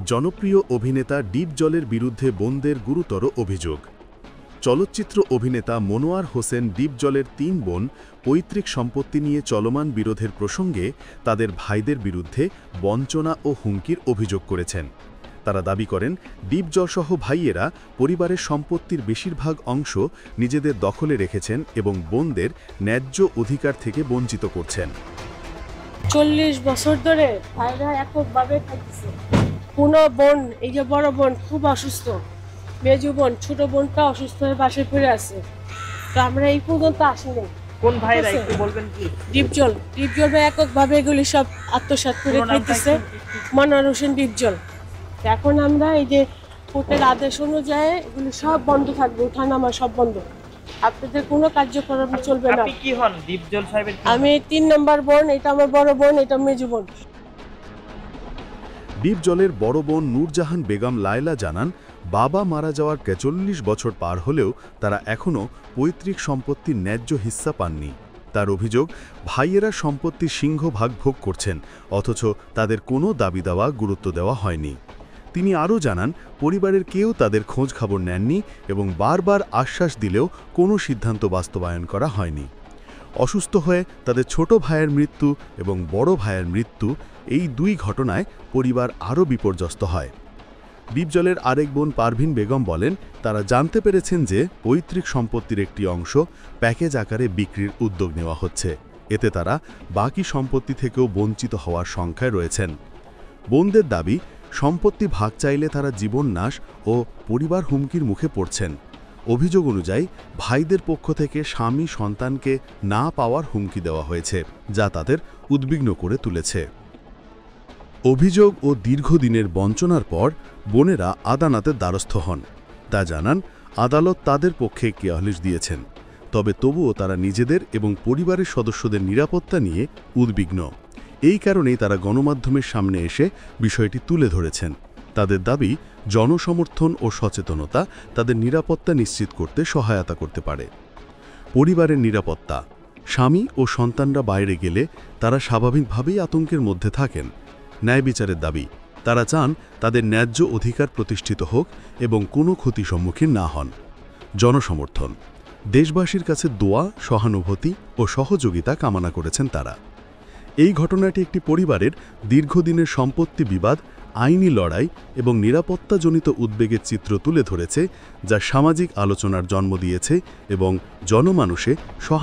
জনপ্রিয় অভিনেতা ডিপজলের বিরুদ্ধে বোনদের গুরুতর অভিযোগ। চলচ্চিত্র অভিনেতা মনোয়ার হোসেন ডিপজলের ৩ বোন পৈতৃক সম্পত্তি নিয়ে চলমান বিরোধের প্রসঙ্গে তাদের ভাইদের বিরুদ্ধে বঞ্চনা ও হুমকির অভিযোগ করেছেন। তারা দাবি করেন, ডিপজলসহ ভাইয়েরা পরিবারের সম্পত্তির বেশিরভাগ অংশ নিজেদের দখলে রেখেছেন এবং বোনদের ন্যায্য অধিকার থেকে বঞ্চিত করছেন। 40 বছর ধরে ভাইরা এককভাবে থাকতেছে। কোনো বোন, এই যে বড় বোন খুব অসুস্থ, মেজু বোন ছোট বোনটা অসুস্থ হয়ে বাসায় পড়ে আছে। তো আমরা এই পর্যন্ত আসিনি। কোন ভাইরা একটু বলবেন কি? ডিপজল ভাই এককভাবে এগুলি সব আত্মসাৎ করে খাইতেছে। মনোয়ার হোসেন ডিপজল। এখন আমরা এই যে কোর্টের আদেশ অনুযায়ী এগুলি সব বন্ধ থাকবে, উঠানামা সব বন্ধ। আপনাদের কোনো কার্যক্রম চলবে না। আপনি কি হন ডিপজল সাহেবের? আমি ৩ নম্বর বোন, এটা আমার বড় বোন, এটা মেজু বোন। ডিপজলের বড় বোন নূরজাহান বেগম লায়লা জানান, বাবা মারা যাওয়ার ৪৩ বছর পার হলেও তারা এখনও পৈতৃক সম্পত্তির ন্যায্য হিস্সা পাননি। তার অভিযোগ, ভাইয়েরা সম্পত্তির সিংহভাগ ভোগ করছেন, অথচ তাদের কোনো দাবি দেওয়া গুরুত্ব দেওয়া হয়নি। তিনি আরও জানান, পরিবারের কেউ তাদের খোঁজ খবর নেননি এবং বারবার আশ্বাস দিলেও কোনো সিদ্ধান্ত বাস্তবায়ন করা হয়নি। অসুস্থ হয়ে তাদের ছোট ভাইয়ের মৃত্যু এবং বড় ভাইয়ের মৃত্যু, এই ২ ঘটনায় পরিবার আরও বিপর্যস্ত হয়। ডিপজলের আরেক বোন পারভিন বেগম বলেন, তারা জানতে পেরেছেন যে পৈতৃক সম্পত্তির একটি অংশ প্যাকেজ আকারে বিক্রির উদ্যোগ নেওয়া হচ্ছে। এতে তারা বাকি সম্পত্তি থেকেও বঞ্চিত হওয়ার সংখ্যায় রয়েছেন। বোনদের দাবি, সম্পত্তি ভাগ চাইলে তারা জীবন নাশ ও পরিবার হুমকির মুখে পড়ছেন। অভিযোগ অনুযায়ী ভাইদের পক্ষ থেকে স্বামী সন্তানকে না পাওয়ার হুমকি দেওয়া হয়েছে, যা তাদের উদ্বিগ্ন করে তুলেছে। অভিযোগ ও দীর্ঘদিনের বঞ্চনার পর বোনেরা আদালতের দ্বারস্থ হন। তা জানান, আদালত তাদের পক্ষে কেয়ালিশ দিয়েছেন, তবে তবুও তারা নিজেদের এবং পরিবারের সদস্যদের নিরাপত্তা নিয়ে উদ্বিগ্ন। এই কারণেই তারা গণমাধ্যমের সামনে এসে বিষয়টি তুলে ধরেছেন। তাদের দাবি, জনসমর্থন ও সচেতনতা তাদের নিরাপত্তা নিশ্চিত করতে সহায়তা করতে পারে। পরিবারের নিরাপত্তা, স্বামী ও সন্তানরা বাইরে গেলে তারা স্বাভাবিকভাবেই আতঙ্কের মধ্যে থাকেন। ন্যায় বিচারের দাবি, তারা চান তাদের ন্যায্য অধিকার প্রতিষ্ঠিত হোক এবং কোনো ক্ষতি সম্মুখীন না হন। জনসমর্থন, দেশবাসীর কাছে দোয়া, সহানুভূতি ও সহযোগিতা কামনা করেছেন তারা। এই ঘটনাটি একটি পরিবারের দীর্ঘদিনের সম্পত্তি বিবাদ, আইনি লড়াই এবং নিরাপত্তাজনিত উদ্বেগের চিত্র তুলে ধরেছে, যা সামাজিক আলোচনার জন্ম দিয়েছে এবং জনমানুষে